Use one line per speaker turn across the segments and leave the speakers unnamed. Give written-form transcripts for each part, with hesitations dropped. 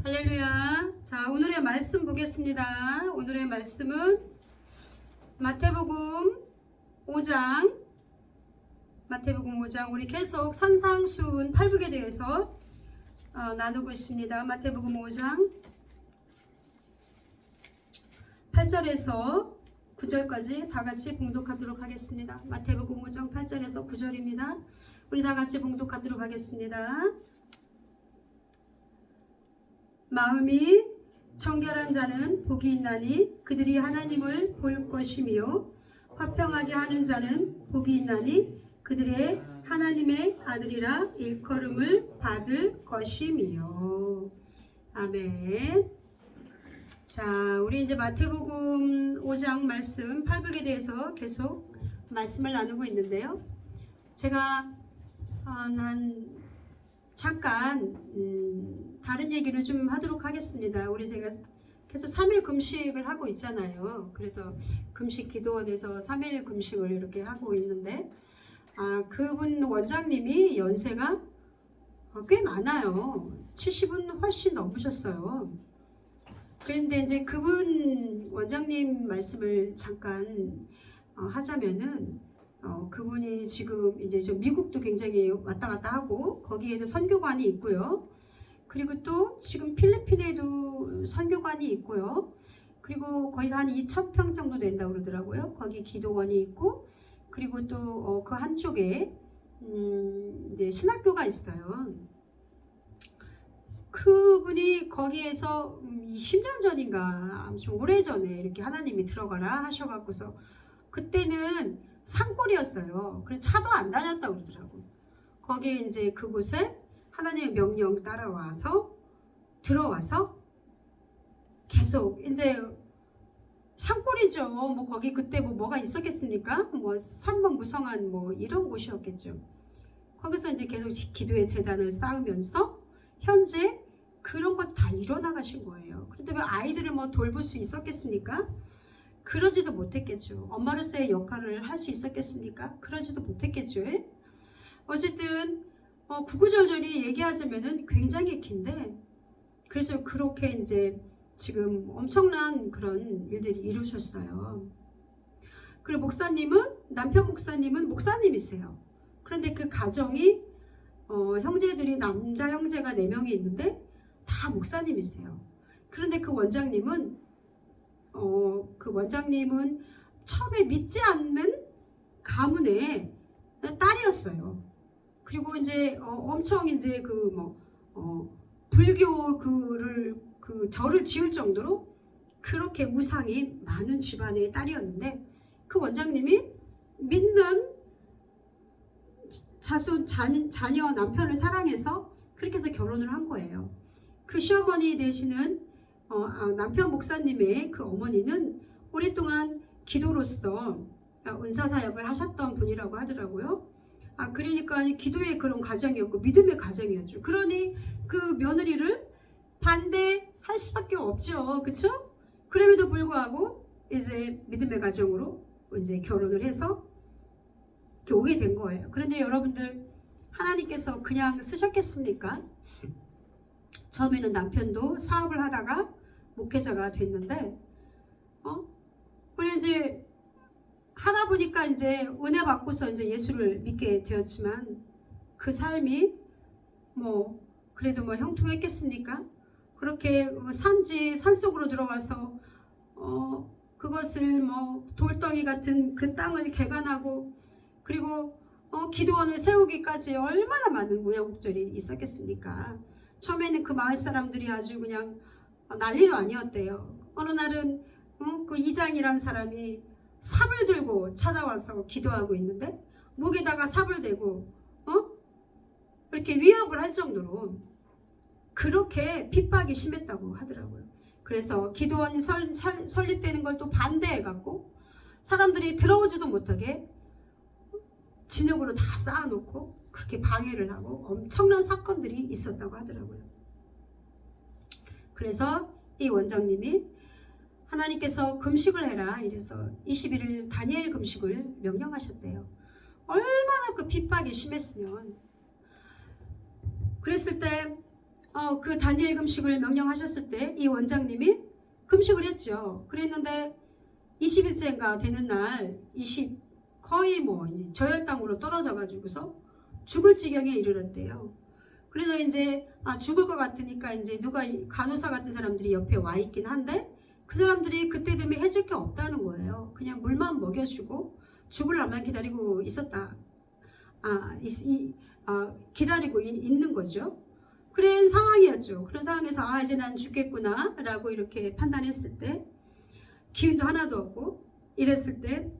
할렐루야. 자, 오늘의 말씀 보겠습니다. 오늘의 말씀은 마태복음 5장. 마태복음 5장. 우리 계속 산상수훈 팔복에 대해서 나누고 있습니다. 마태복음 5장 8절에서 9절까지 다 같이 봉독하도록 하겠습니다. 마태복음 5장 8절에서 9절입니다. 우리 다 같이 봉독하도록 하겠습니다. 마음이 청결한 자는 복이 있나니 그들이 하나님을 볼 것이며 화평하게 하는 자는 복이 있나니 그들의 하나님의 아들이라 일컬음을 받을 것이며. 아멘. 자, 우리 이제 마태복음 5장 말씀 8복에 대해서 계속 말씀을 나누고 있는데요. 제가 잠깐 다른 얘기를 좀 하도록 하겠습니다. 제가 계속 3일 금식을 하고 있잖아요. 그래서 금식 기도원에서 3일 금식을 이렇게 하고 있는데 그분 원장님이 연세가 꽤 많아요. 70은 훨씬 넘으셨어요. 그런데 이제 그분 원장님 말씀을 잠깐 하자면은 그분이 지금 이제 좀 미국도 굉장히 왔다 갔다 하고 거기에도 선교관이 있고요. 그리고 또 지금 필리핀에도 선교관이 있고요. 그리고 거기가 한 2,000평 정도 된다고 그러더라고요. 거기 기도원이 있고 그리고 또 그 한쪽에 이제 신학교가 있어요. 그분이 거기에서 20년 전인가 아무튼 오래전에 이렇게 하나님이 들어가라 하셔갖고서 그때는 산골이었어요. 그래서 차도 안 다녔다고 그러더라고. 거기에 이제 그곳에 하나님의 명령 따라와서 들어와서 계속 이제 산골이죠. 뭐 거기 그때 뭐가 있었겠습니까? 뭐 산만 무성한 뭐 이런 곳이었겠죠. 거기서 이제 계속 기도의 재단을 쌓으면서 현재 그런 것 다 이뤄나가신 거예요. 그런데 왜 아이들을 뭐 돌볼 수 있었겠습니까? 그러지도 못했겠죠. 엄마로서의 역할을 할 수 있었겠습니까? 그러지도 못했겠죠. 어쨌든 구구절절히 얘기하자면은 굉장히 긴데 그래서 그렇게 이제 지금 엄청난 그런 일들이 이루셨어요. 그리고 남편 목사님은 목사님이세요. 그런데 그 가정이 형제들이 남자 형제가 4명이 있는데 다 목사님이세요. 그런데 그 원장님은 처음에 믿지 않는 가문의 딸이었어요. 그리고 이제 엄청 이제 불교 절을 지을 정도로 그렇게 우상이 많은 집안의 딸이었는데 그 원장님이 믿는 자녀 남편을 사랑해서 그렇게 해서 결혼을 한 거예요. 그 시어머니 되시는 남편 목사님의 그 어머니는 오랫동안 기도로서 은사사역을 하셨던 분이라고 하더라고요. 그러니까 기도의 그런 가정이었고 믿음의 가정이었죠. 그러니 그 며느리를 반대할 수밖에 없죠. 그쵸? 그럼에도 불구하고 이제 믿음의 가정으로 이제 결혼을 해서 이렇게 오게 된 거예요. 그런데 여러분들 하나님께서 그냥 쓰셨겠습니까? 처음에는 남편도 사업을 하다가 목회자가 됐는데 그래 이제 하다 보니까 이제 은혜 받고서 이제 예수를 믿게 되었지만 그 삶이 그래도 형통했겠습니까? 그렇게 산속으로 들어가서 그것을 돌덩이 같은 그 땅을 개간하고 그리고 기도원을 세우기까지 얼마나 많은 우여곡절이 있었겠습니까? 처음에는 그 마을 사람들이 아주 그냥 난리도 아니었대요. 어느 날은 그 이장이란 사람이 삽을 들고 찾아와서 기도하고 있는데 목에다가 삽을 대고 이렇게 위협을 할 정도로 그렇게 핍박이 심했다고 하더라고요. 그래서 기도원이 설립되는 걸 또 반대해갖고 사람들이 들어오지도 못하게 진흙으로 다 쌓아놓고 그렇게 방해를 하고 엄청난 사건들이 있었다고 하더라고요. 그래서 이 원장님이 하나님께서 금식을 해라 이래서 21일 다니엘 금식을 명령하셨대요. 얼마나 그 핍박이 심했으면. 그랬을 때 그 다니엘 금식을 명령하셨을 때 이 원장님이 금식을 했죠. 그랬는데 20일째인가 되는 날 거의 뭐 저혈당으로 떨어져 가지고서 죽을 지경에 이르렀대요. 그래서 이제 죽을 것 같으니까 이제 누가 간호사 같은 사람들이 옆에 와 있긴 한데 그 사람들이 그때 되면 해줄 게 없다는 거예요. 그냥 물만 먹여주고 죽을 날만 기다리고 있었다. 기다리고 있는 거죠. 그런 상황이었죠. 그런 상황에서 이제 난 죽겠구나 라고 이렇게 판단했을 때 기운도 하나도 없고 이랬을 때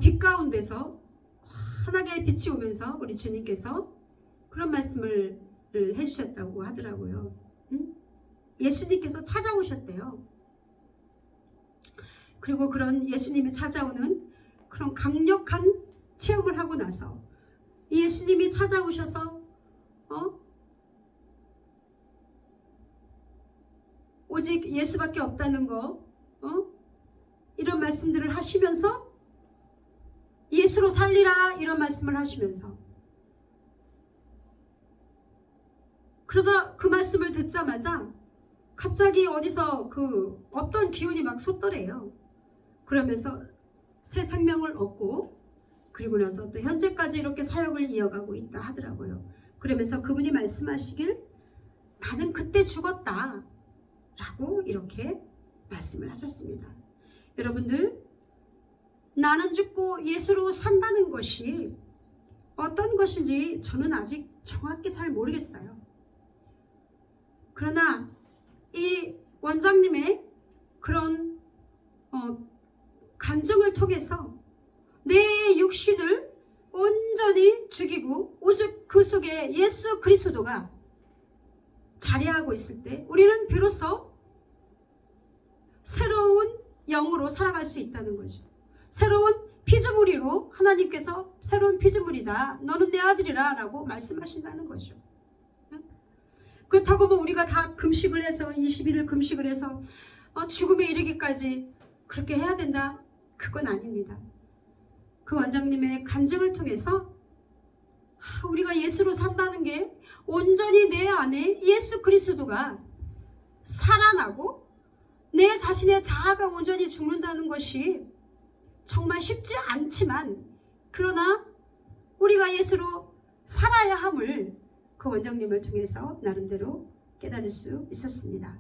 빛 가운데서 환하게 빛이 오면서 우리 주님께서 그런 말씀을 해주셨다고 하더라고요. 예수님께서 찾아오셨대요. 그리고 그런 예수님이 찾아오는 그런 강력한 체험을 하고 나서 예수님이 찾아오셔서 오직 예수밖에 없다는 거 이런 말씀들을 하시면서 예수로 살리라 이런 말씀을 하시면서 그러자 그 말씀을 듣자마자 갑자기 어디서 없던 기운이 막 솟더래요. 그러면서 새 생명을 얻고 그리고 나서 또 현재까지 이렇게 사역을 이어가고 있다 하더라고요. 그러면서 그분이 말씀하시길 나는 그때 죽었다 라고 이렇게 말씀을 하셨습니다. 여러분들, 나는 죽고 예수로 산다는 것이 어떤 것인지 저는 아직 정확히 잘 모르겠어요. 그러나 이 원장님의 그런 간증을 통해서 내 육신을 온전히 죽이고 오직 그 속에 예수 그리스도가 자리하고 있을 때 우리는 비로소 새로운 영으로 살아갈 수 있다는 거죠. 새로운 피조물이로 하나님께서 새로운 피조물이다. 너는 내 아들이라 라고 말씀하신다는 거죠. 그렇다고 뭐 우리가 다 금식을 해서 20일을 금식을 해서 죽음에 이르기까지 그렇게 해야 된다? 그건 아닙니다. 그 원장님의 간증을 통해서 우리가 예수로 산다는 게 온전히 내 안에 예수 그리스도가 살아나고 내 자신의 자아가 온전히 죽는다는 것이 정말 쉽지 않지만 그러나 우리가 예수로 살아야 함을 그 원장님을 통해서 나름대로 깨달을 수 있었습니다.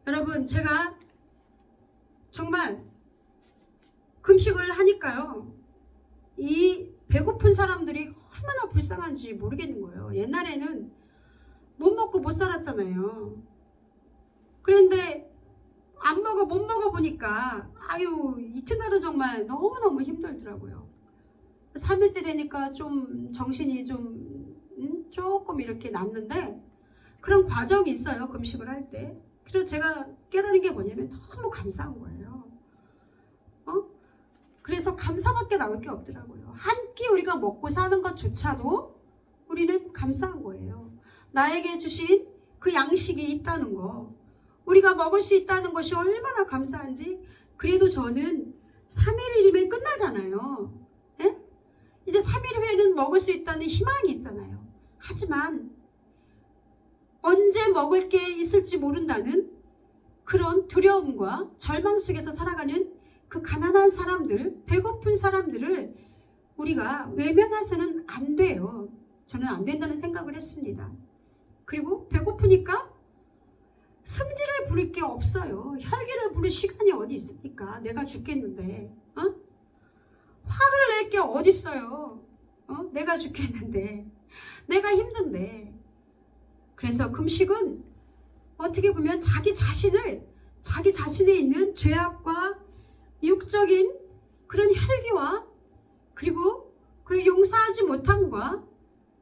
여러분, 제가 정말 금식을 하니까요, 이 배고픈 사람들이 얼마나 불쌍한지 모르겠는 거예요. 옛날에는 못 먹고 못 살았잖아요. 그런데 못 먹어 보니까 이튿날은 정말 너무너무 힘들더라고요. 3일째 되니까 좀 정신이 조금 이렇게 났는데 그런 과정이 있어요. 금식을 할 때. 그래서 제가 깨달은 게 뭐냐면 너무 감사한 거예요. 그래서 감사밖에 나올 게 없더라고요. 한 끼 우리가 먹고 사는 것조차도 우리는 감사한 거예요. 나에게 주신 그 양식이 있다는 거, 우리가 먹을 수 있다는 것이 얼마나 감사한지. 그래도 저는 3일이면 끝나잖아요. 예? 이제 3일 후에는 먹을 수 있다는 희망이 있잖아요. 하지만 언제 먹을 게 있을지 모른다는 그런 두려움과 절망 속에서 살아가는 그 가난한 사람들, 배고픈 사람들을 우리가 외면해서는 안 돼요. 저는 안 된다는 생각을 했습니다. 그리고 배고프니까 승질을 부릴 게 없어요. 혈기를 부릴 시간이 어디 있습니까? 내가 죽겠는데 화를 낼 게 어디 있어요? 내가 죽겠는데, 내가 힘든데. 그래서 금식은 어떻게 보면 자기 자신에 있는 죄악과 육적인 그런 혈기와 그리고 용서하지 못함과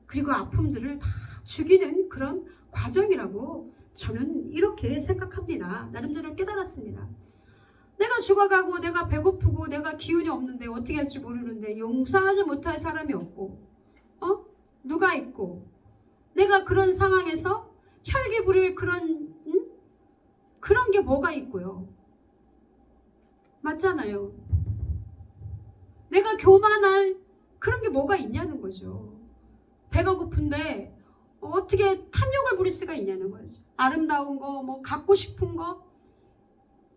그리고 아픔들을 다 죽이는 그런 과정이라고 저는 이렇게 생각합니다. 나름대로 깨달았습니다. 내가 죽어가고 내가 배고프고 내가 기운이 없는데 어떻게 할지 모르는데 용서하지 못할 사람이 없고 누가 있고 내가 그런 상황에서 혈기 부릴 그런 게 뭐가 있고요. 맞잖아요. 내가 교만할 그런 게 뭐가 있냐는 거죠. 배가 고픈데 어떻게 탐욕을 부릴 수가 있냐는 거죠. 아름다운 거, 뭐 갖고 싶은 거,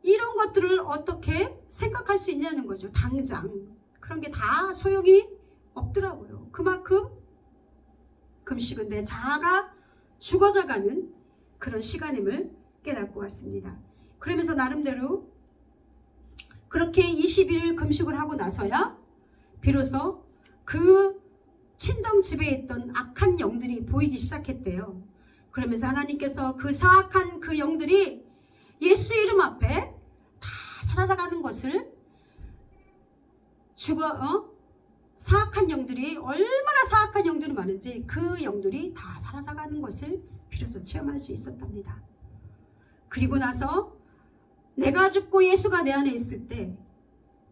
이런 것들을 어떻게 생각할 수 있냐는 거죠. 당장 그런 게 다 소용이 없더라고요. 그만큼 금식은 내 자아가 죽어져가는 그런 시간임을 깨닫고 왔습니다. 그러면서 나름대로 그렇게 20일을 금식을 하고 나서야 비로소 그 친정 집에 있던 악한 영들이 보이기 시작했대요. 그러면서 하나님께서 그 사악한 그 영들이 예수 이름 앞에 다 사라져가는 것을 사악한 영들이 얼마나 사악한 영들이 많은지 그 영들이 다 사라져가는 것을 비로소 체험할 수 있었답니다. 그리고 나서 내가 죽고 예수가 내 안에 있을 때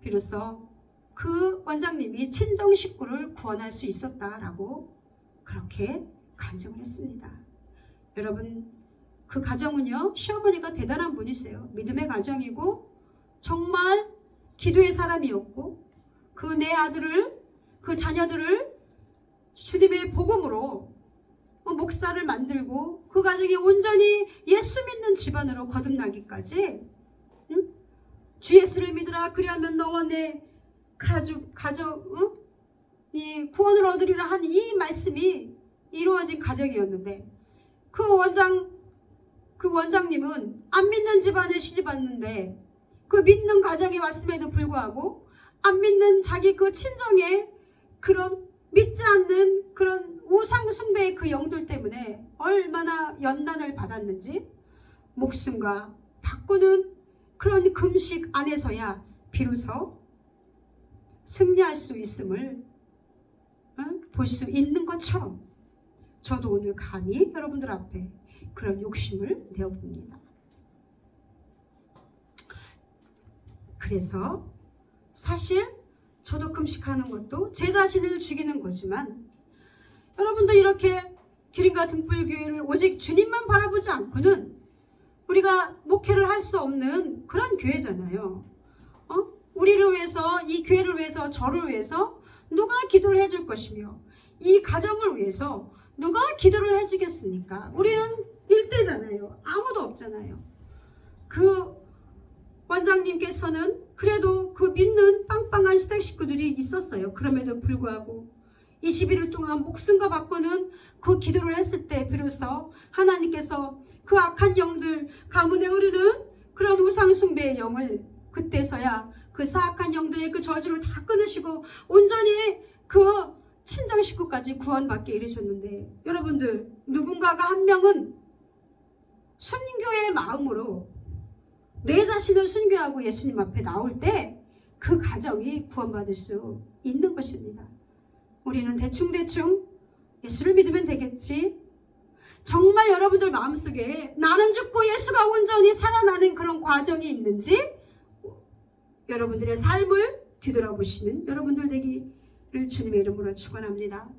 비로소 그 원장님이 친정 식구를 구원할 수 있었다라고 그렇게 간증을 했습니다. 여러분, 그 가정은요, 시어머니가 대단한 분이세요. 믿음의 가정이고 정말 기도의 사람이었고 그 내 아들을, 그 자녀들을 주님의 복음으로 목사를 만들고 그 가정이 온전히 예수 믿는 집안으로 거듭나기까지, 주 예수를 믿으라 그리하면 너와 내 이 구원을 얻으리라 한 이 말씀이 이루어진 가정이었는데 그 원장님은 안 믿는 집안에 시집 왔는데 그 믿는 가정에 왔음에도 불구하고 안 믿는 자기 그 친정에 그런 믿지 않는 그런 우상 숭배의 그 영들 때문에 얼마나 연단을 받았는지 목숨과 바꾸는 그런 금식 안에서야 비로소 승리할 수 있음을 볼 수 있는 것처럼 저도 오늘 감히 여러분들 앞에 그런 욕심을 내어봅니다. 그래서 사실 저도 금식하는 것도 제 자신을 죽이는 거지만 여러분도 이렇게 기린과 등불교회를 오직 주님만 바라보지 않고는 우리가 목회를 할 수 없는 그런 교회잖아요. 우리를 위해서, 이 교회를 위해서, 저를 위해서 누가 기도를 해줄 것이며 이 가정을 위해서 누가 기도를 해주겠습니까? 우리는 일대잖아요. 아무도 없잖아요. 그 원장님께서는 그래도 그 믿는 빵빵한 시댁 식구들이 있었어요. 그럼에도 불구하고 21일 동안 목숨과 바꾸는 그 기도를 했을 때 비로소 하나님께서 그 악한 영들, 가문에 흐르는 그런 우상숭배의 영을 그때서야 그 사악한 영들의 그 저주를 다 끊으시고 온전히 그 친정 식구까지 구원받게 이르셨는데, 여러분들 누군가가 한 명은 순교의 마음으로 내 자신을 순교하고 예수님 앞에 나올 때 그 가정이 구원받을 수 있는 것입니다. 우리는 대충대충 예수를 믿으면 되겠지, 정말 여러분들 마음속에 나는 죽고 예수가 온전히 살아나는 그런 과정이 있는지 여러분들의 삶을 뒤돌아보시는 여러분들 되기를 주님의 이름으로 축원합니다.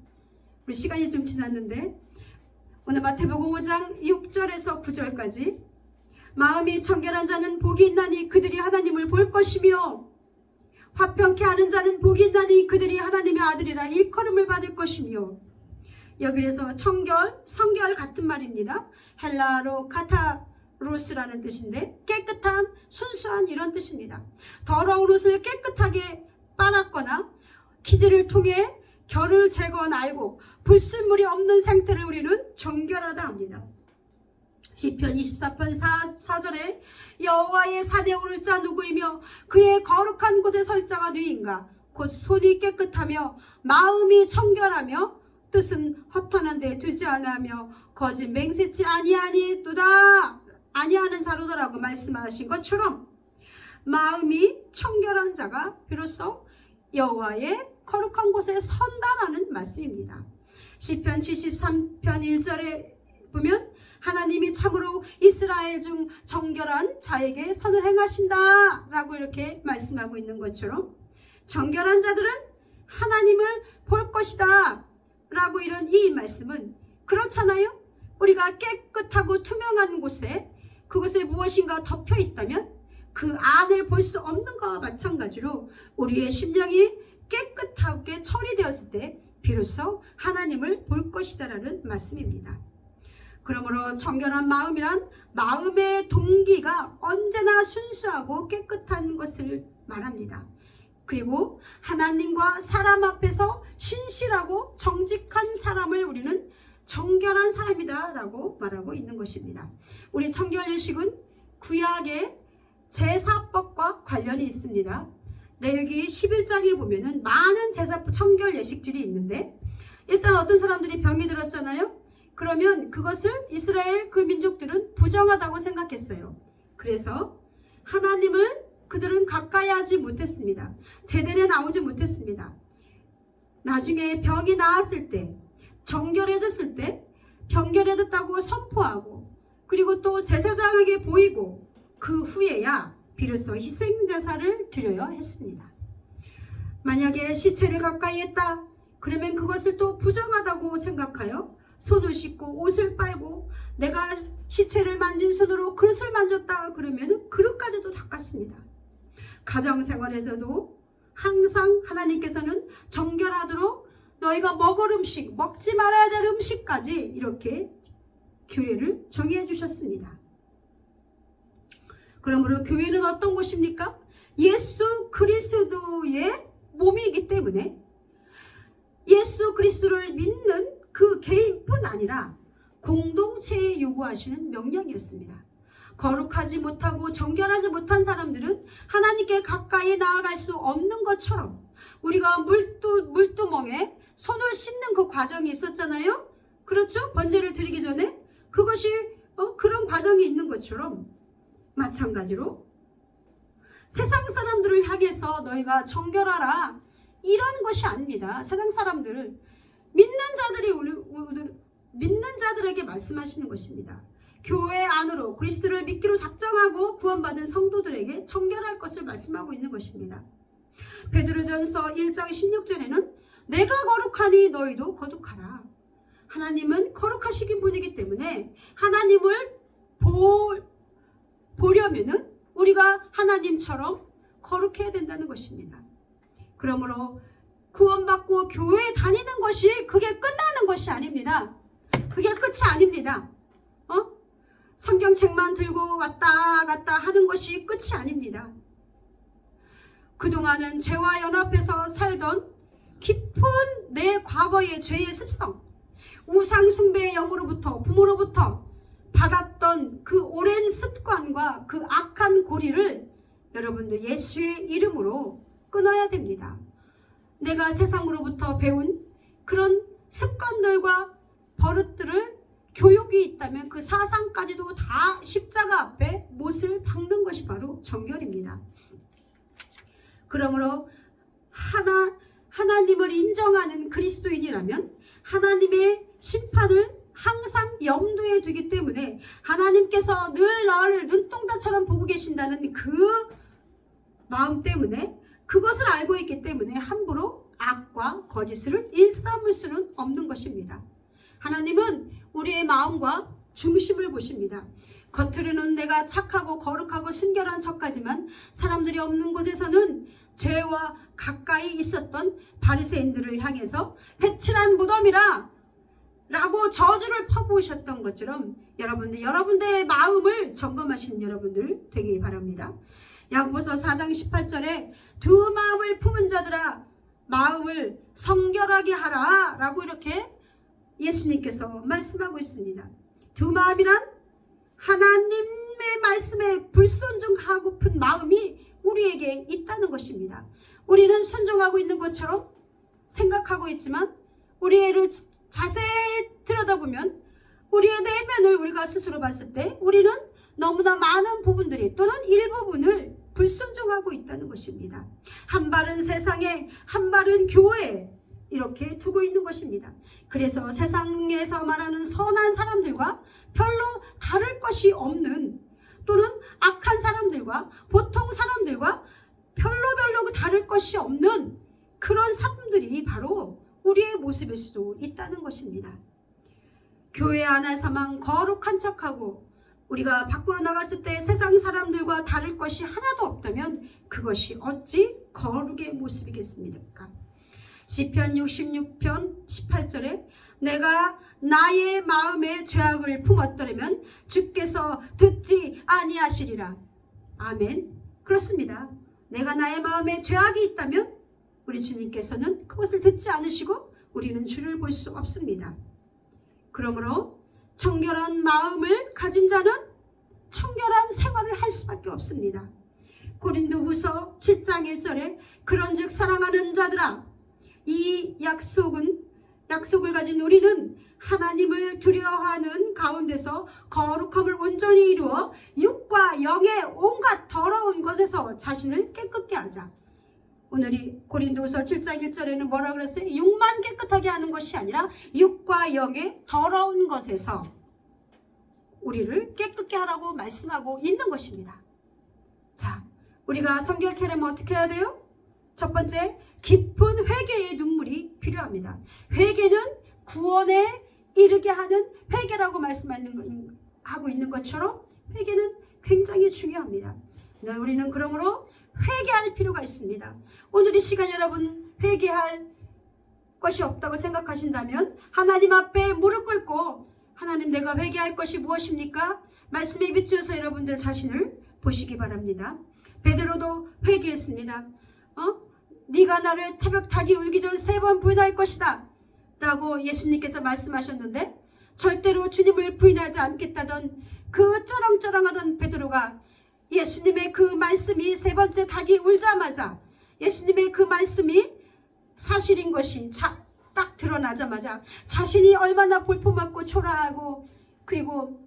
우리 시간이 좀 지났는데 오늘 마태복음 5장 6절에서 9절까지 마음이 청결한 자는 복이 있나니 그들이 하나님을 볼 것이며 화평케 하는 자는 복이 있나니 그들이 하나님의 아들이라 일컬음을 받을 것이며, 여기에서 청결, 성결 같은 말입니다. 헬라로 카타로스라는 뜻인데 깨끗한, 순수한 이런 뜻입니다. 더러운 옷을 깨끗하게 빨았거나 기지를 통해 결을 제거하고 불순물이 없는 상태를 우리는 정결하다 합니다. 시편 24편 4절에 여호와의 산에 오를 자 누구이며 그의 거룩한 곳에 설 자가 누구인가? 곧 손이 깨끗하며 마음이 청결하며 뜻은 허탄한 데 두지 아니하며 거짓 맹세치 아니하는 자로다라고 말씀하신 것처럼 마음이 청결한 자가 비로소 여호와의 거룩한 곳에 선다라는 말씀입니다. 시편 73편 1절에 보면 하나님이 참으로 이스라엘 중 정결한 자에게 선을 행하신다 라고 이렇게 말씀하고 있는 것처럼 정결한 자들은 하나님을 볼 것이다 라고 이런 이 말씀은 그렇잖아요. 우리가 깨끗하고 투명한 곳에 그곳에 무엇인가 덮여 있다면 그 안을 볼 수 없는 것과 마찬가지로 우리의 심령이 깨끗하게 처리되었을 때 비로소 하나님을 볼 것이다라는 말씀입니다. 그러므로 정결한 마음이란 마음의 동기가 언제나 순수하고 깨끗한 것을 말합니다. 그리고 하나님과 사람 앞에서 신실하고 정직한 사람을 우리는 정결한 사람이다 라고 말하고 있는 것입니다. 우리 청결예식은 구약의 제사법과 관련이 있습니다. 레위기 11장에 보면은 많은 제사법 청결예식들이 있는데, 일단 어떤 사람들이 병이 들었잖아요. 그러면 그것을 이스라엘 그 민족들은 부정하다고 생각했어요. 그래서 하나님을 그들은 가까이 하지 못했습니다. 제대로 나오지 못했습니다. 나중에 병이 나았을 때, 정결해졌을 때 병결해졌다고 선포하고, 그리고 또 제사장에게 보이고, 그 후에야 비로소 희생제사를 드려야 했습니다. 만약에 시체를 가까이 했다 그러면 그것을 또 부정하다고 생각하여 손을 씻고 옷을 빨고, 내가 시체를 만진 손으로 그릇을 만졌다 그러면 그릇까지도 닦았습니다. 가정생활에서도 항상 하나님께서는 정결하도록 너희가 먹을 음식, 먹지 말아야 될 음식까지 이렇게 규례를 정해 주셨습니다. 그러므로 교회는 어떤 곳입니까? 예수 그리스도의 몸이기 때문에 예수 그리스도를 믿는 그 개인뿐 아니라 공동체에 요구하시는 명령이었습니다. 거룩하지 못하고 정결하지 못한 사람들은 하나님께 가까이 나아갈 수 없는 것처럼, 우리가 물두멍에 손을 씻는 그 과정이 있었잖아요. 그렇죠? 번제를 드리기 전에 그것이 그런 과정이 있는 것처럼, 마찬가지로 세상 사람들을 향해서 너희가 정결하라 이런 것이 아닙니다. 세상 사람들을 믿는 자들에게 말씀하시는 것입니다. 교회 안으로 그리스도를 믿기로 작정하고 구원받은 성도들에게 정결할 것을 말씀하고 있는 것입니다. 베드로전서 1장 16절에는 내가 거룩하니 너희도 거룩하라. 하나님은 거룩하시긴 분이기 때문에 하나님을 보려면은 우리가 하나님처럼 거룩해야 된다는 것입니다. 그러므로 구원받고 교회에 다니는 것이 그게 끝나는 것이 아닙니다. 그게 끝이 아닙니다. 성경책만 들고 왔다 갔다 하는 것이 끝이 아닙니다. 그동안은 죄와 연합해서 살던 깊은 내 과거의 죄의 습성, 우상 숭배의 영으로부터, 부모로부터 받았던 그 오랜 습관과 그 악한 고리를 여러분들 예수의 이름으로 끊어야 됩니다. 내가 세상으로부터 배운 그런 습관들과 버릇들을 교육이 있다면 그 사상까지도 다 십자가 앞에 못을 박는 것이 바로 정결입니다. 그러므로 하나님을 인정하는 그리스도인이라면 하나님의 심판을 항상 염두에 두기 때문에 하나님께서 늘 너를 눈동자처럼 보고 계신다는 그 마음 때문에, 그것을 알고 있기 때문에 함부로 악과 거짓을 일삼을 수는 없는 것입니다. 하나님은 우리의 마음과 중심을 보십니다. 겉으로는 내가 착하고 거룩하고 순결한 척하지만 사람들이 없는 곳에서는 죄와 가까이 있었던 바리새인들을 향해서 배칠한 무덤이라 라고 저주를 퍼부으셨던 것처럼 여러분들의 마음을 점검하시는 여러분들 되기 바랍니다. 야고보서 4장 18절에 두 마음을 품은 자들아 마음을 성결하게 하라 라고 이렇게 예수님께서 말씀하고 있습니다. 두 마음이란 하나님의 말씀에 불순종하고픈 마음이 우리에게 있다는 것입니다. 우리는 순종하고 있는 것처럼 생각하고 있지만 우리를 자세히 들여다보면 우리의 내면을 우리가 스스로 봤을 때 우리는 너무나 많은 부분들이 또는 일부분을 불순종하고 있다는 것입니다. 한 발은 세상에 한 발은 교회에 이렇게 두고 있는 것입니다. 그래서 세상에서 말하는 선한 사람들과 별로 다를 것이 없는, 또는 악한 사람들과 보통 사람들과 별로 다를 것이 없는 그런 사람들이 바로 우리의 모습일 수도 있다는 것입니다. 교회 안에서만 거룩한 척하고 우리가 밖으로 나갔을 때 세상 사람들과 다를 것이 하나도 없다면 그것이 어찌 거룩의 모습이겠습니까? 시편 66편 18절에 내가 나의 마음에 죄악을 품었더라면 주께서 듣지 아니하시리라. 아멘. 그렇습니다. 내가 나의 마음에 죄악이 있다면 우리 주님께서는 그것을 듣지 않으시고 우리는 주를 볼 수 없습니다. 그러므로 청결한 마음을 가진 자는 청결한 생활을 할 수밖에 없습니다. 고린도후서 7장 1절에 그런즉 사랑하는 자들아, 이 약속을 가진 우리는 하나님을 두려워하는 가운데서 거룩함을 온전히 이루어 육과 영의 온갖 더러운 것에서 자신을 깨끗게 하자. 오늘이 고린도후서 7장 1절에는 뭐라 그랬어요? 육만 깨끗하게 하는 것이 아니라 육과 영의 더러운 것에서 우리를 깨끗게 하라고 말씀하고 있는 것입니다. 자, 우리가 정결케 하려면 어떻게 해야 돼요? 첫 번째, 깊은 회개의 눈물이 필요합니다. 회개는 구원에 이르게 하는 회개라고 말씀하고 있는 것처럼 회개는 굉장히 중요합니다. 네, 우리는 그러므로 회개할 필요가 있습니다. 오늘 이 시간 여러분 회개할 것이 없다고 생각하신다면 하나님 앞에 무릎 꿇고 하나님, 내가 회개할 것이 무엇입니까? 말씀에 비추어서 여러분들 자신을 보시기 바랍니다. 베드로도 회개했습니다. 네가 나를 태벽 닭이 울기 전 3번 부인할 것이다 라고 예수님께서 말씀하셨는데 절대로 주님을 부인하지 않겠다던 그 쩌렁쩌렁하던 베드로가 예수님의 그 말씀이 3번째 닭이 울자마자 예수님의 그 말씀이 사실인 것이 딱 드러나자마자 자신이 얼마나 볼품없고 초라하고 그리고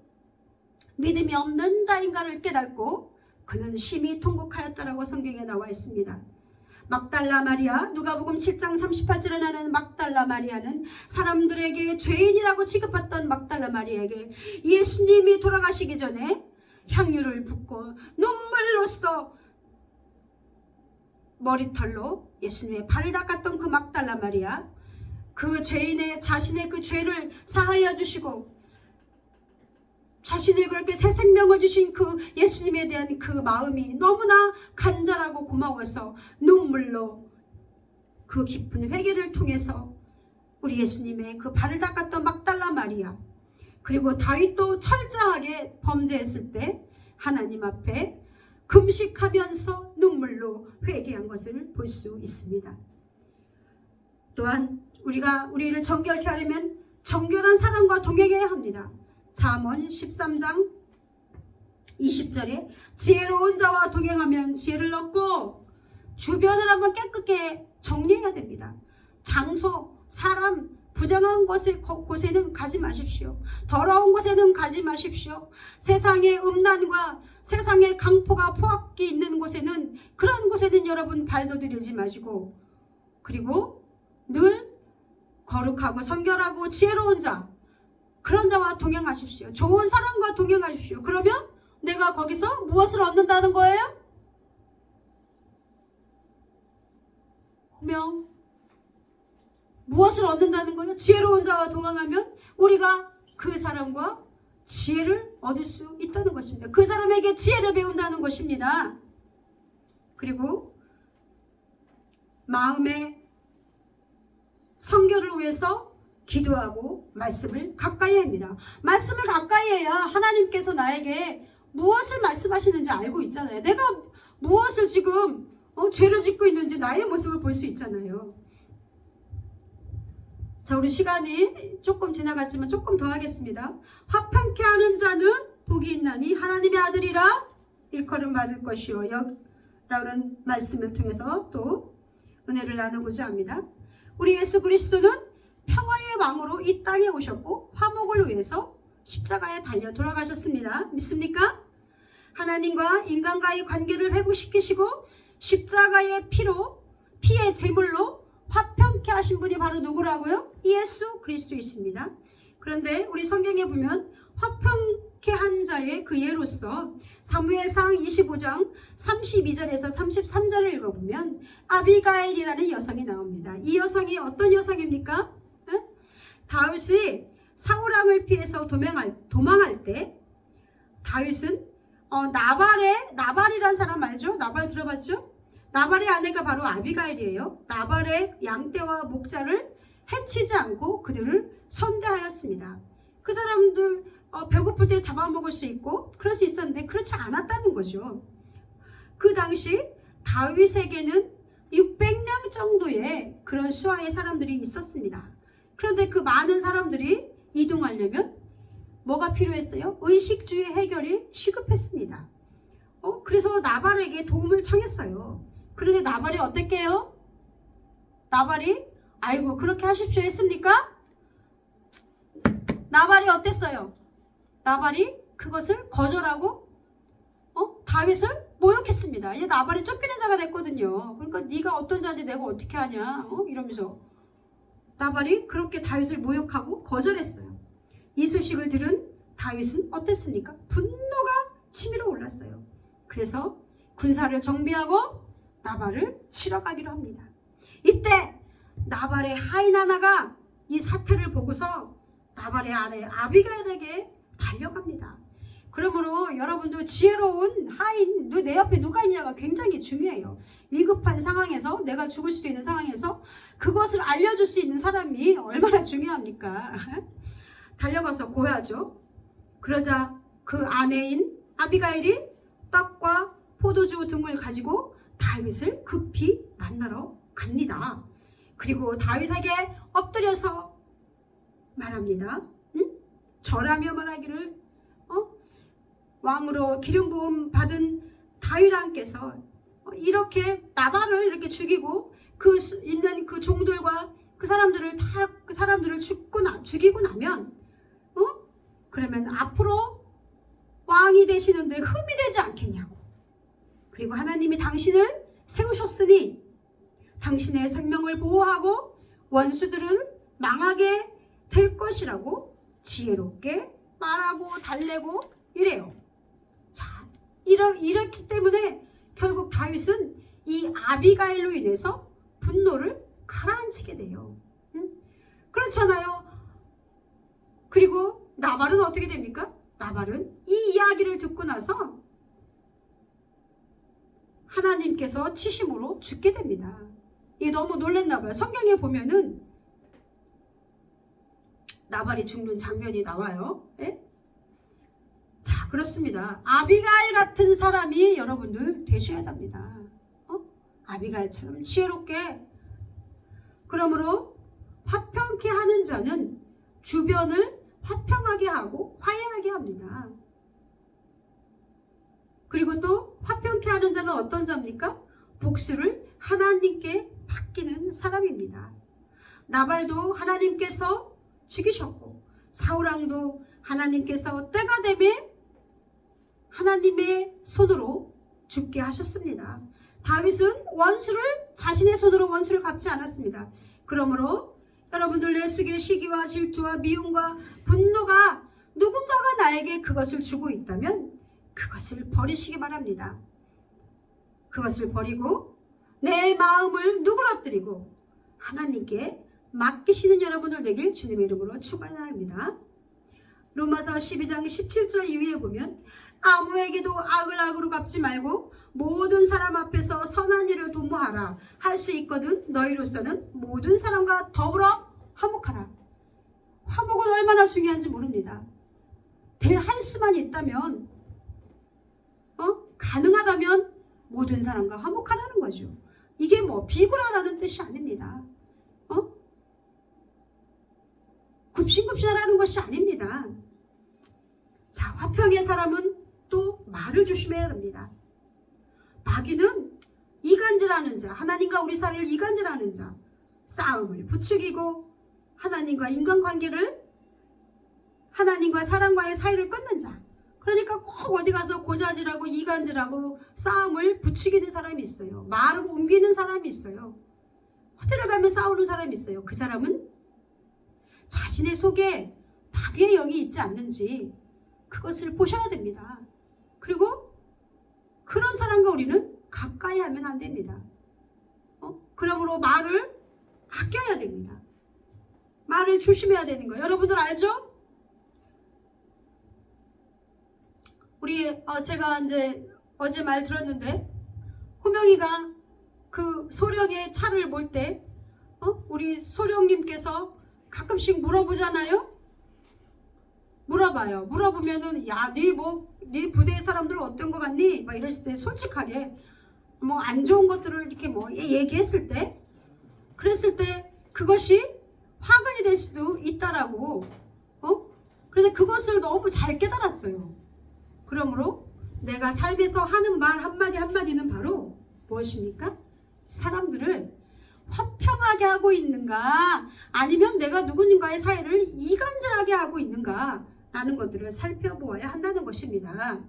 믿음이 없는 자인가를 깨닫고 그는 심히 통곡하였다라고 성경에 나와 있습니다. 막달라 마리아, 누가복음 7장 38절에 나는 막달라 마리아는 사람들에게 죄인이라고 취급했던 막달라 마리아에게 예수님이 돌아가시기 전에 향유를 붓고 눈물로써 머리털로 예수님의 발을 닦았던 그 막달라 마리아, 그 죄인의 자신의 그 죄를 사하여 주시고 자신의 그렇게 새 생명을 주신 그 예수님에 대한 그 마음이 너무나 간절하고 고마워서 눈물로 그 깊은 회개를 통해서 우리 예수님의 그 발을 닦았던 막달라 마리아, 그리고 다윗도 철저하게 범죄했을 때 하나님 앞에 금식하면서 눈물로 회개한 것을 볼 수 있습니다. 또한 우리를 정결케 하려면 정결한 사람과 동행해야 합니다. 잠언 13장 20절에 지혜로운 자와 동행하면 지혜를 얻고 주변을 한번 깨끗게 정리해야 됩니다. 장소, 사람, 부정한 곳에는 가지 마십시오. 더러운 곳에는 가지 마십시오. 세상의 음란과 세상의 강포가 포악기 있는 곳에는, 그런 곳에는 여러분 발도 들이지 마시고, 그리고 늘 거룩하고 성결하고 지혜로운 자, 그런 자와 동행하십시오. 좋은 사람과 동행하십시오. 그러면 내가 거기서 무엇을 얻는다는 거예요? 호명. 무엇을 얻는다는 거예요? 지혜로운 자와 동행하면 우리가 그 사람과 지혜를 얻을 수 있다는 것입니다. 그 사람에게 지혜를 배운다는 것입니다. 그리고 마음의 성결을 위해서 기도하고 말씀을 가까이 합니다. 말씀을 가까이 해야 하나님께서 나에게 무엇을 말씀하시는지 알고 있잖아요. 내가 무엇을 지금 죄를 짓고 있는지 나의 모습을 볼 수 있잖아요. 자, 우리 시간이 조금 지나갔지만 조금 더 하겠습니다. 화평케 하는 자는 복이 있나니 하나님의 아들이라 일컬음 받을 것이요 라는 말씀을 통해서 또 은혜를 나누고자 합니다. 우리 예수 그리스도는 평화의 왕으로 이 땅에 오셨고 화목을 위해서 십자가에 달려 돌아가셨습니다. 믿습니까? 하나님과 인간과의 관계를 회복시키시고 십자가의 피의 제물로 화평케 하신 분이 바로 누구라고요? 예수 그리스도이십니다. 그런데 우리 성경에 보면 화평케 한 자의 그 예로서 사무엘상 25장 32절에서 33절을 읽어보면 아비가일이라는 여성이 나옵니다. 이 여성이 어떤 여성입니까? 다윗이 사울왕을 피해서 도망할 때 다윗은 나발이라는 사람 알죠? 나발 들어봤죠? 나발의 아내가 바로 아비가일이에요. 나발의 양떼와 목자를 해치지 않고 그들을 선대하였습니다. 그 사람들 배고플 때 잡아먹을 수 있고 그럴 수 있었는데 그렇지 않았다는 거죠. 그 당시 다윗에게는 600명 정도의 그런 수하의 사람들이 있었습니다. 그런데 그 많은 사람들이 이동하려면 뭐가 필요했어요? 의식주의 해결이 시급했습니다. 그래서 나발에게 도움을 청했어요. 그런데 나발이 어떻게 해요? 나발이 아이고 그렇게 하십시오 했습니까? 나발이 어땠어요? 나발이 그것을 거절하고 다윗을 모욕했습니다. 이제 나발이 쫓기는 자가 됐거든요. 그러니까 네가 어떤 자인지 내가 어떻게 하냐 이러면서 나발이 그렇게 다윗을 모욕하고 거절했어요. 이 소식을 들은 다윗은 어땠습니까? 분노가 치밀어 올랐어요. 그래서 군사를 정비하고 나발을 치러 가기로 합니다. 이때 나발의 하인 하나가 이 사태를 보고서 나발의 아내 아비가일에게 달려갑니다. 그러므로 여러분도 지혜로운 하인, 내 옆에 누가 있냐가 굉장히 중요해요. 위급한 상황에서, 내가 죽을 수도 있는 상황에서 그것을 알려줄 수 있는 사람이 얼마나 중요합니까? 달려가서 고하죠. 그러자 그 아내인 아비가일이 떡과 포도주 등을 가지고 다윗을 급히 만나러 갑니다. 그리고 다윗에게 엎드려서 말합니다. 절하며 말하기를 왕으로 기름 부음 받은 다윗 왕께서 이렇게 나발을 이렇게 죽이고 있는 그 종들과 그 사람들을 죽이고 나면 그러면 앞으로 왕이 되시는데 흠이 되지 않겠냐고. 그리고 하나님이 당신을 세우셨으니 당신의 생명을 보호하고 원수들은 망하게 될 것이라고 지혜롭게 말하고 달래고 이래요. 자, 이렇기 때문에 결국 다윗은 이 아비가일로 인해서 분노를 가라앉히게 돼요. 그렇잖아요. 그리고 나발은 어떻게 됩니까? 나발은 이 이야기를 듣고 나서 하나님께서 치심으로 죽게 됩니다. 이게 너무 놀랬나 봐요. 성경에 보면은 나발이 죽는 장면이 나와요. 예? 자, 그렇습니다. 아비가일 같은 사람이 여러분들 되셔야 합니다. 아비가일처럼 지혜롭게. 그러므로 화평케 하는 자는 주변을 화평하게 하고 화해하게 합니다. 그리고 또 화평케 하는 자는 어떤 자입니까? 복수를 하나님께 맡기는 사람입니다. 나발도 하나님께서 죽이셨고 사울왕도 하나님께서 때가 되면 하나님의 손으로 죽게 하셨습니다. 다윗은 자신의 손으로 원수를 갚지 않았습니다. 그러므로 여러분들 내 속에 시기와 질투와 미움과 분노가 누군가가 나에게 그것을 주고 있다면 그것을 버리시기 바랍니다. 그것을 버리고 내 마음을 누그러뜨리고 하나님께 맡기시는 여러분들 되길 주님의 이름으로 축원합니다. 로마서 12장 17절 이후에 보면 아무에게도 악을 악으로 갚지 말고 모든 사람 앞에서 선한 일을 도모하라. 할 수 있거든 너희로서는 모든 사람과 더불어 화목하라. 화목은 얼마나 중요한지 모릅니다. 대할 수만 있다면 가능하다면 모든 사람과 화목하라는 거죠. 이게 비굴하라는 뜻이 아닙니다. 굽신굽신하라는 것이 아닙니다. 자, 화평의 사람은 또 말을 조심해야 합니다. 마귀는 이간질하는 자, 하나님과 우리 사이를 이간질하는 자, 싸움을 부추기고 하나님과 인간관계를, 하나님과 사람과의 사이를 끊는 자. 그러니까 꼭 어디 가서 고자질하고 이간질하고 싸움을 부추기는 사람이 있어요. 말을 옮기는 사람이 있어요. 호텔을 가면 싸우는 사람이 있어요. 그 사람은 자신의 속에 마귀의 영이 있지 않는지 그것을 보셔야 됩니다. 그리고 그런 사람과 우리는 가까이 하면 안 됩니다. 그러므로 말을 아껴야 됩니다. 말을 조심해야 되는 거예요. 여러분들 알죠? 제가 이제 어제 말 들었는데 호명이가 그 소령의 차를 몰 때 우리 소령님께서 가끔씩 물어보잖아요. 물어봐요. 물어보면은 야, 네 부대 사람들 어떤 거 같니? 막 이랬을 때 솔직하게 뭐 안 좋은 것들을 이렇게 뭐 얘기했을 때, 그랬을 때 그것이 화근이 될 수도 있다라고. 그래서 그것을 너무 잘 깨달았어요. 그러므로 내가 삶에서 하는 말 한마디 한마디는 바로 무엇입니까? 사람들을 화평하게 하고 있는가, 아니면 내가 누군가의 사이를 이간질하게 하고 있는가 라는 것들을 살펴보아야 한다는 것입니다.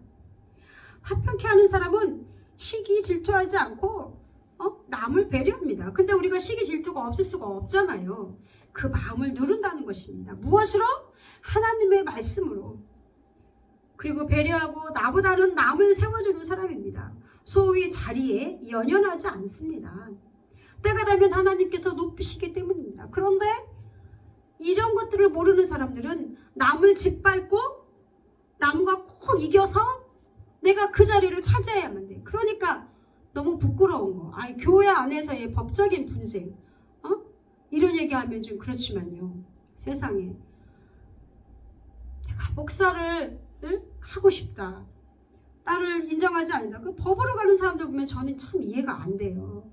화평케 하는 사람은 시기 질투하지 않고 남을 배려합니다. 근데 우리가 시기 질투가 없을 수가 없잖아요. 그 마음을 누른다는 것입니다. 무엇으로? 하나님의 말씀으로. 그리고 배려하고 나보다는 남을 세워주는 사람입니다. 소위 자리에 연연하지 않습니다. 때가 되면 하나님께서 높이시기 때문입니다. 그런데 이런 것들을 모르는 사람들은 남을 짓밟고 남과 꼭 이겨서 내가 그 자리를 차지해야만 돼. 그러니까 너무 부끄러운 거. 교회 안에서의 법적인 분쟁, 이런 얘기하면 좀 그렇지만요. 세상에 내가 목사를 하고 싶다, 나를 인정하지 않는다, 그 법으로 가는 사람들 보면 저는 참 이해가 안 돼요.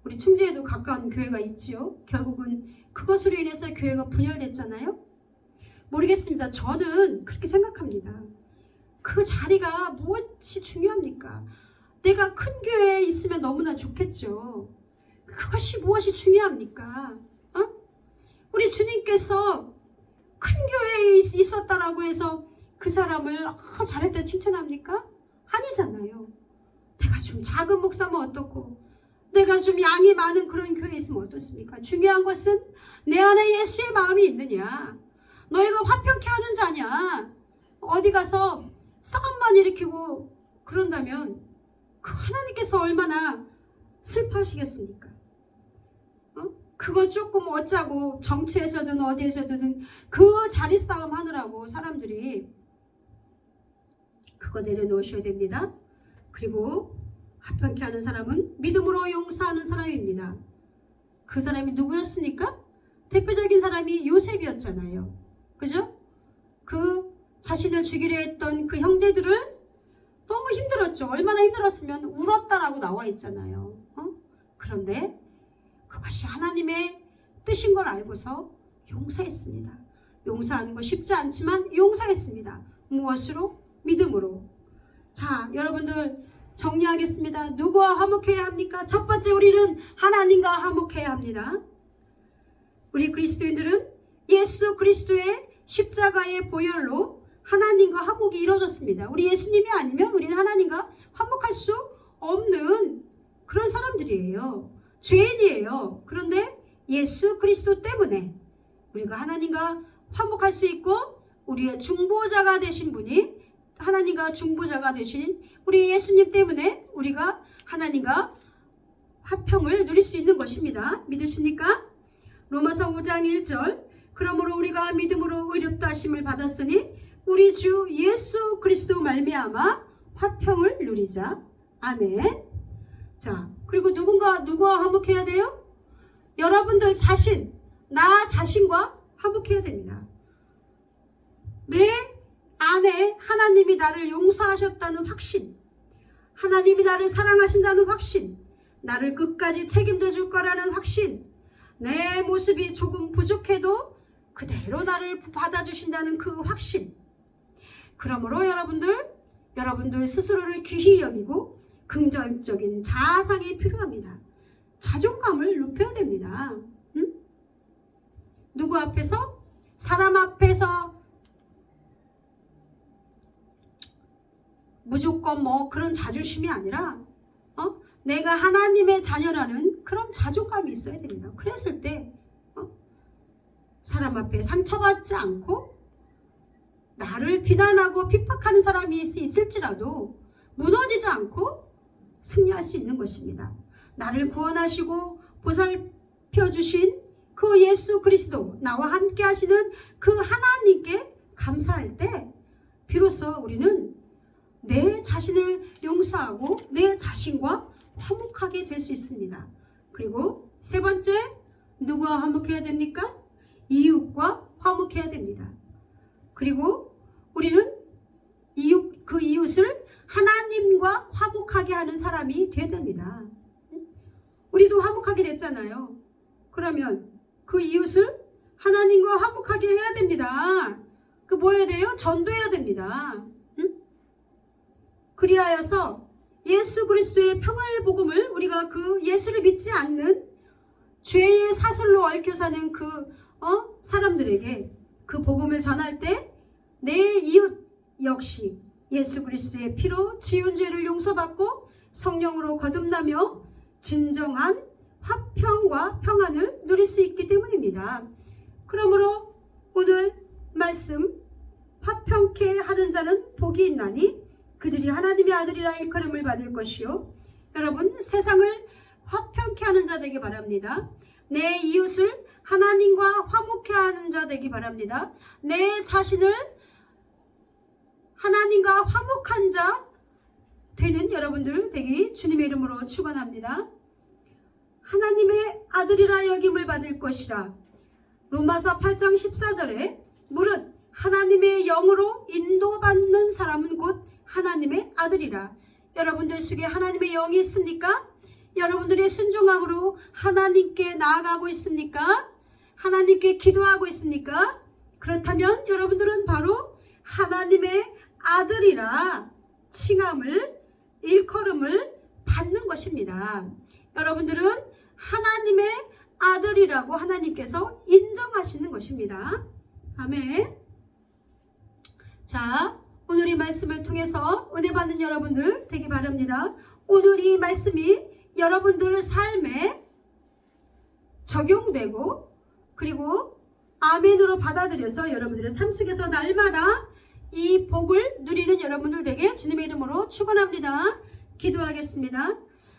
우리 충주에도 가까운 교회가 있지요. 결국은 그것으로 인해서 교회가 분열됐잖아요. 모르겠습니다. 저는 그렇게 생각합니다. 그 자리가 무엇이 중요합니까? 내가 큰 교회에 있으면 너무나 좋겠죠. 그것이 무엇이 중요합니까? 우리 주님께서 큰 교회에 있었다라고 해서 그 사람을 잘했다 칭찬합니까? 아니잖아요. 내가 좀 작은 목사면 어떻고, 내가 좀 양이 많은 그런 교회에 있으면 어떻습니까? 중요한 것은 내 안에 예수의 마음이 있느냐, 너희가 화평케 하는 자냐. 어디 가서 싸움만 일으키고 그런다면 그 하나님께서 얼마나 슬퍼하시겠습니까? 그거 조금 어쩌고 정치에서든 어디에서든 그 자리 싸움 하느라고 사람들이 그거 내려놓으셔야 됩니다. 그리고 화평케 하는 사람은 믿음으로 용서하는 사람입니다. 그 사람이 누구였습니까? 대표적인 사람이 요셉이었잖아요. 그죠? 그 자신을 죽이려 했던 그 형제들을 너무 힘들었죠. 얼마나 힘들었으면 울었다라고 나와 있잖아요. 그런데 그것이 하나님의 뜻인 걸 알고서 용서했습니다. 용서하는 거 쉽지 않지만 용서했습니다. 무엇으로? 믿음으로. 자, 여러분들 정리하겠습니다. 누구와 화목해야 합니까? 첫 번째, 우리는 하나님과 화목해야 합니다. 우리 그리스도인들은 예수 그리스도의 십자가의 보혈로 하나님과 화목이 이루어졌습니다. 우리 예수님이 아니면 우리는 하나님과 화목할 수 없는 그런 사람들이에요. 죄인이에요. 그런데 예수 그리스도 때문에 우리가 하나님과 화목할 수 있고, 우리의 중보자가 되신 분이, 하나님과 중보자가 되신 우리 예수님 때문에 우리가 하나님과 화평을 누릴 수 있는 것입니다. 믿으십니까? 로마서 5장 1절, 그러므로 우리가 믿음으로 의롭다 하심을 받았으니 우리 주 예수 그리스도 말미암아 화평을 누리자. 아멘. 자, 그리고 누구와 화목해야 돼요? 여러분들 자신, 나 자신과 화목해야 됩니다. 내 안에 하나님이 나를 용서하셨다는 확신, 하나님이 나를 사랑하신다는 확신, 나를 끝까지 책임져 줄 거라는 확신, 내 모습이 조금 부족해도 그대로 나를 받아주신다는 그 확신. 그러므로 여러분들 스스로를 귀히 여기고 긍정적인 자상이 필요합니다. 자존감을 높여야 됩니다. 누구 앞에서? 사람 앞에서 무조건 그런 자존심이 아니라 내가 하나님의 자녀라는 그런 자존감이 있어야 됩니다. 그랬을 때 사람 앞에 상처받지 않고, 나를 비난하고 핍박하는 사람이 있을지라도 무너지지 않고 승리할 수 있는 것입니다. 나를 구원하시고 보살펴 주신 그 예수 그리스도, 나와 함께 하시는 그 하나님께 감사할 때 비로소 우리는 내 자신을 용서하고 내 자신과 화목하게 될 수 있습니다. 그리고 세 번째, 누구와 화목해야 됩니까? 이웃과 화목해야 됩니다. 그리고 우리는 그 이웃을 하나님과 화목하게 하는 사람이 되어야 됩니다. 우리도 화목하게 됐잖아요. 그러면 그 이웃을 하나님과 화목하게 해야 됩니다. 그 뭐 해야 돼요? 전도해야 됩니다. 그리하여서 예수 그리스도의 평화의 복음을 우리가 그 예수를 믿지 않는 죄의 사슬로 얽혀 사는 그 사람들에게 그 복음을 전할 때 내 이웃 역시 예수 그리스도의 피로 지은 죄를 용서받고 성령으로 거듭나며 진정한 화평과 평안을 누릴 수 있기 때문입니다. 그러므로 오늘 말씀, 화평케 하는 자는 복이 있나니 그들이 하나님의 아들이라 일컬음을 받을 것이요. 여러분, 세상을 화평케 하는 자 되기 바랍니다. 내 이웃을 하나님과 화목케 하는 자 되기 바랍니다. 내 자신을 하나님과 화목한 자 되는 여러분들 되기 주님의 이름으로 축원합니다. 하나님의 아들이라 여김을 받을 것이라. 로마서 8장 14절에 무릇 하나님의 영으로 인도받는 사람은 곧 하나님의 아들이라. 여러분들 속에 하나님의 영이 있습니까? 여러분들의 순종함으로 하나님께 나아가고 있습니까? 하나님께 기도하고 있습니까? 그렇다면 여러분들은 바로 하나님의 아들이라 칭함을, 일컬음을 받는 것입니다. 여러분들은 하나님의 아들이라고 하나님께서 인정하시는 것입니다. 아멘. 자, 오늘 이 말씀을 통해서 은혜 받는 여러분들 되기 바랍니다. 오늘 이 말씀이 여러분들 삶에 적용되고 그리고 아멘으로 받아들여서 여러분들의 삶 속에서 날마다 이 복을 누리는 여러분들 되게 주님의 이름으로 축원합니다. 기도하겠습니다.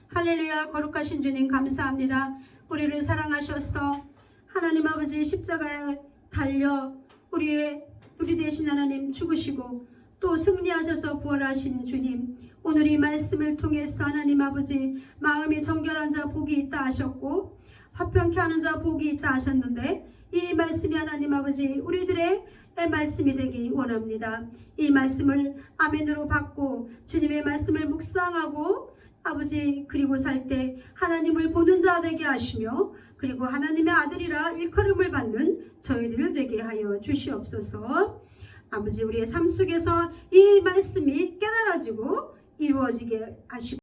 할렐루야. 거룩하신 주님 감사합니다. 우리를 사랑하셔서 하나님 아버지 십자가에 달려 우리 대신 하나님 죽으시고 또 승리하셔서 부활하신 주님, 오늘 이 말씀을 통해서 하나님 아버지 마음이 정결한 자 복이 있다 하셨고 화평케 하는 자 복이 있다 하셨는데 이 말씀이 하나님 아버지 우리들의 말씀이 되기 원합니다. 이 말씀을 아멘으로 받고 주님의 말씀을 묵상하고 아버지 그리고 살 때 하나님을 보는 자 되게 하시며 그리고 하나님의 아들이라 일컬음을 받는 저희들 되게 하여 주시옵소서. 아버지 우리의 삶 속에서 이 말씀이 깨달아지고 이루어지게 하시고